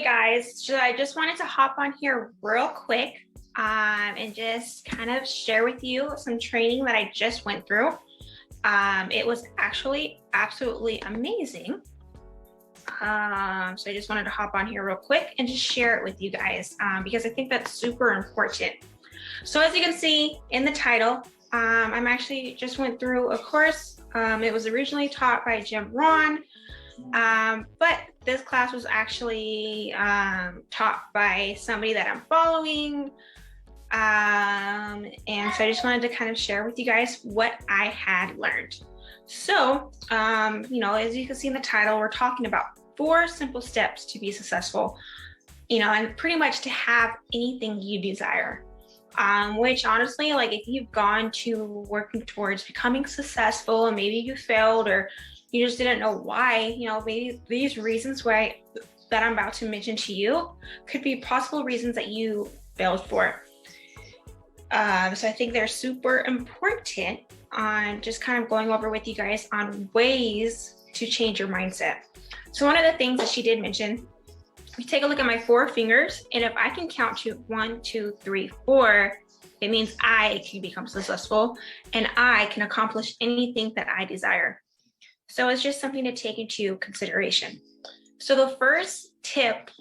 guys, so I just wanted to hop on here real quick and just kind of share with you some training that I just went through. It was actually absolutely amazing. So I just wanted to hop on here real quick and just share it with you guys because I think that's super important. So as you can see in the title, I'm actually just went through a course. It was originally taught by Jim Rohn, but this class was actually taught by somebody that I'm following. And so I just wanted to kind of share with you guys what I had learned. So, as you can see in the title, we're talking about 4 simple steps to be successful, and pretty much to have anything you desire. Which honestly, like if you've gone to working towards becoming successful and maybe you failed or you just didn't know why, maybe these reasons that I'm about to mention to you could be possible reasons that you failed for. So I think they're super important on just kind of going over with you guys on ways to change your mindset. So one of the things that she did mention, you take a look at my 4 fingers, and if I can count to 1, 2, 3, 4, it means I can become successful and I can accomplish anything that I desire. So it's just something to take into consideration. So the first step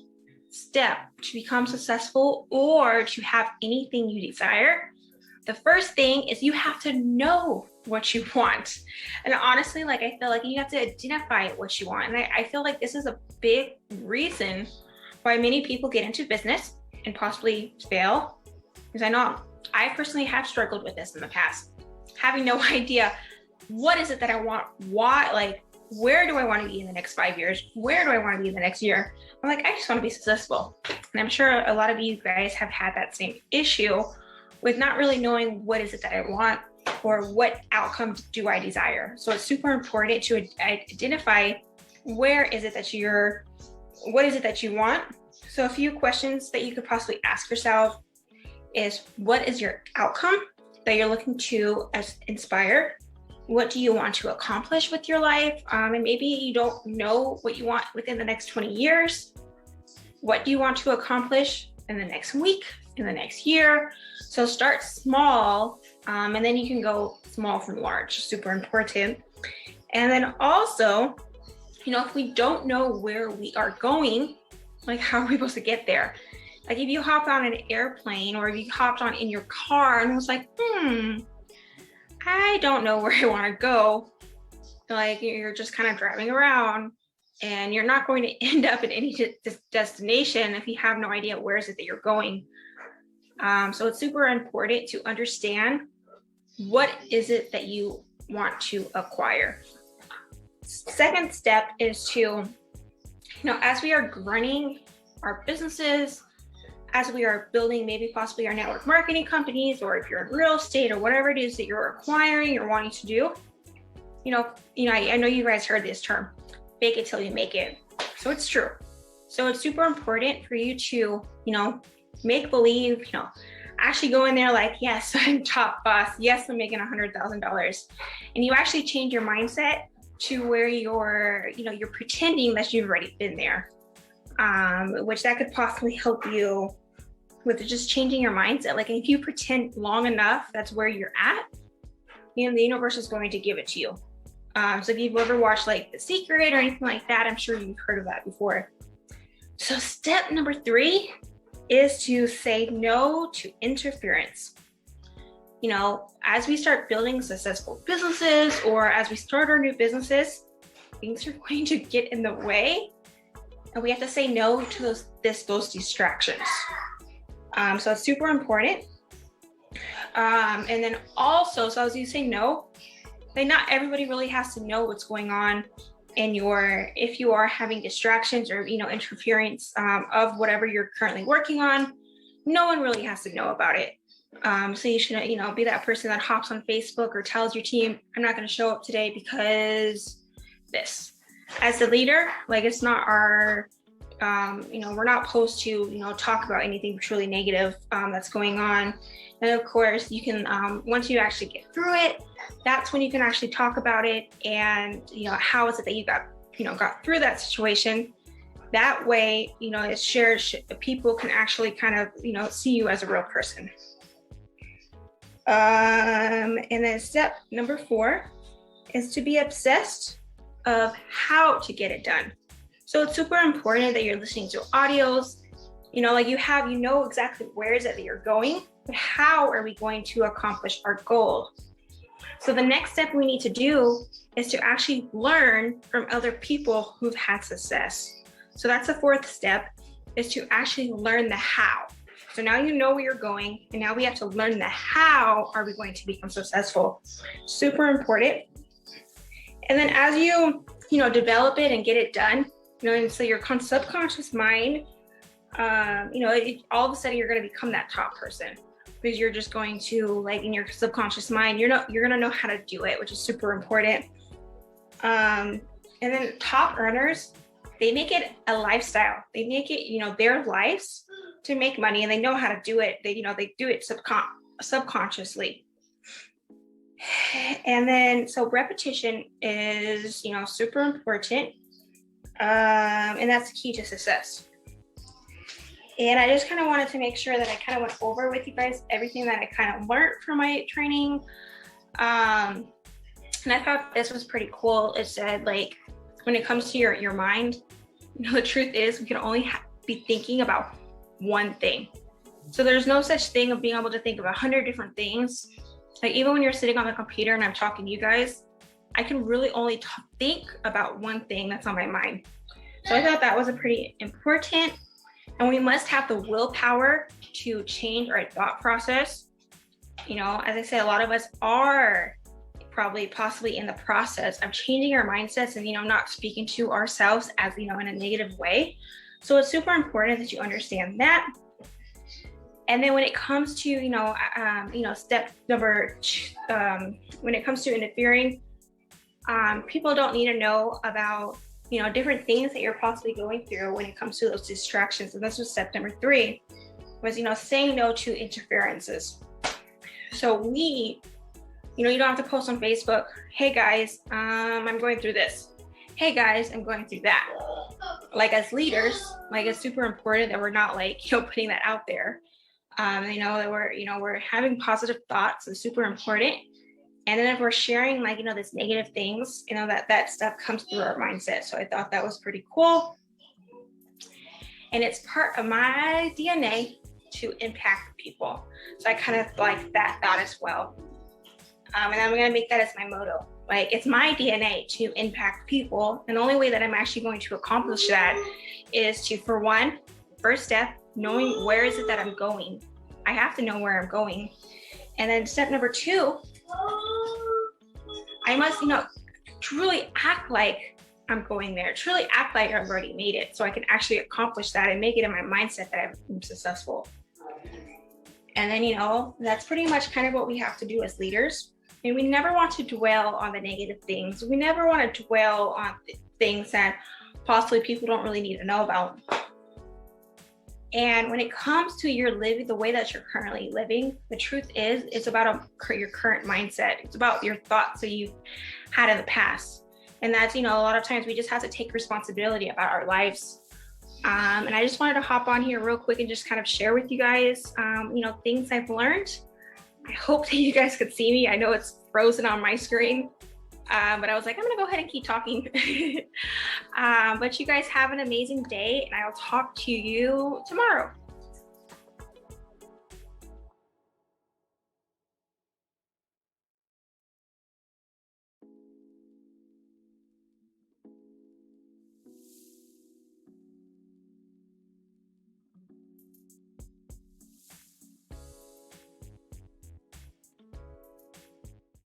to become successful or to have anything you desire, the first thing is you have to know what you want. And honestly, I feel like you have to identify what you want. And I feel like this is a big reason why many people get into business and possibly fail. Because I know I personally have struggled with this in the past, having no idea what is it that I want, why, where do I want to be in the next 5 years? Where do I want to be in the next year? I'm like, I just want to be successful. And I'm sure a lot of you guys have had that same issue with not really knowing what is it that I want or what outcome do I desire. So it's super important to identify what is it that you want. So a few questions that you could possibly ask yourself is, what is your outcome that you're looking to inspire? What do you want to accomplish with your life? And maybe you don't know what you want within the next 20 years. What do you want to accomplish in the next week, in the next year? So start small, and then you can go small from large, super important. And then also, if we don't know where we are going, how are we supposed to get there? If you hop on an airplane or if you hopped on in your car and was like, I don't know where I want to go. You're just kind of driving around and you're not going to end up in any destination if you have no idea where is it that you're going. So it's super important to understand what is it that you want to acquire. Second step is to, as we are running our businesses, as we are building maybe possibly our network marketing companies, or if you're in real estate or whatever it is that you're acquiring or wanting to do, I know you guys heard this term, fake it till you make it. So it's true. So it's super important for you to, make believe, actually go in there yes, I'm top boss. Yes, I'm making $100,000. And you actually change your mindset to where you're pretending that you've already been there. Which that could possibly help you with just changing your mindset. If you pretend long enough, that's where you're at, the universe is going to give it to you. So if you've ever watched The Secret or anything like that, I'm sure you've heard of that before. So step number 3 is to say no to interference. As we start building successful businesses or as we start our new businesses, things are going to get in the way. And we have to say no to those distractions. So it's super important. And then also, so as you say no, not everybody really has to know what's going on if you are having distractions or, interference of whatever you're currently working on, no one really has to know about it. So you shouldn't, be that person that hops on Facebook or tells your team, I'm not going to show up today because this. As the leader, it's not our, we're not supposed to, talk about anything truly negative that's going on. And of course, you can, once you actually get through it, that's when you can actually talk about it and, how is it that you got through that situation. That way, it's shared, people can actually kind of, see you as a real person. And then step number 4 is to be obsessed of how to get it done. So it's super important that you're listening to audios, like you know exactly where is it that you're going, but how are we going to accomplish our goal? So the next step we need to do is to actually learn from other people who've had success. So that's the 4th step, is to actually learn the how. So now you know where you're going, and now we have to learn the how are we going to become successful. Super important. And then as you develop it and get it done, and so your subconscious mind, all of a sudden you're going to become that top person, because you're just going to, like, in your subconscious mind, you're going to know how to do it, which is super important. And then top earners, they make it a lifestyle. They make it, their lives to make money, and they know how to do it. They do it subconsciously. And then, so repetition is, super important. And that's the key to success. And I just kind of wanted to make sure that I kind of went over with you guys everything that I kind of learned from my training. And I thought this was pretty cool. It said, like, when it comes to your mind, the truth is we can only be thinking about one thing. So there's no such thing of being able to think of 100 different things. Like, even when you're sitting on the computer and I'm talking to you guys, I can really only think about one thing that's on my mind. So I thought that was a pretty important, and we must have the willpower to change our thought process. As I said, a lot of us are possibly in the process of changing our mindsets and, not speaking to ourselves as, in a negative way. So it's super important that you understand that. And then when it comes to, step number, when it comes to interfering, people don't need to know about, different things that you're possibly going through when it comes to those distractions. And this was step number 3, was, saying no to interferences. So you don't have to post on Facebook, hey guys, I'm going through this. Hey guys, I'm going through that. Like, as leaders, like, it's super important that we're not, like, putting that out there. That we're having positive thoughts is super important. And then if we're sharing, like, this negative things, that stuff comes through our mindset. So I thought that was pretty cool. And it's part of my DNA to impact people. So I kind of like that thought as well. And I'm going to make that as my motto. Like, it's my DNA to impact people. And the only way that I'm actually going to accomplish that is to, for one, first step, knowing where is it that I'm going. I have to know where I'm going. And then step number 2, I must, truly act like I'm going there, truly act like I've already made it, so I can actually accomplish that and make it in my mindset that I'm successful. And then, that's pretty much kind of what we have to do as leaders. And we never want to dwell on the negative things. We never want to dwell on things that possibly people don't really need to know about. And when it comes to your living, the way that you're currently living, the truth is, it's about your current mindset. It's about your thoughts that you've had in the past. And that's, a lot of times we just have to take responsibility about our lives. And I just wanted to hop on here real quick and just kind of share with you guys, things I've learned. I hope that you guys could see me. I know it's frozen on my screen. But I was like, I'm gonna go ahead and keep talking. But you guys have an amazing day, and I'll talk to you tomorrow.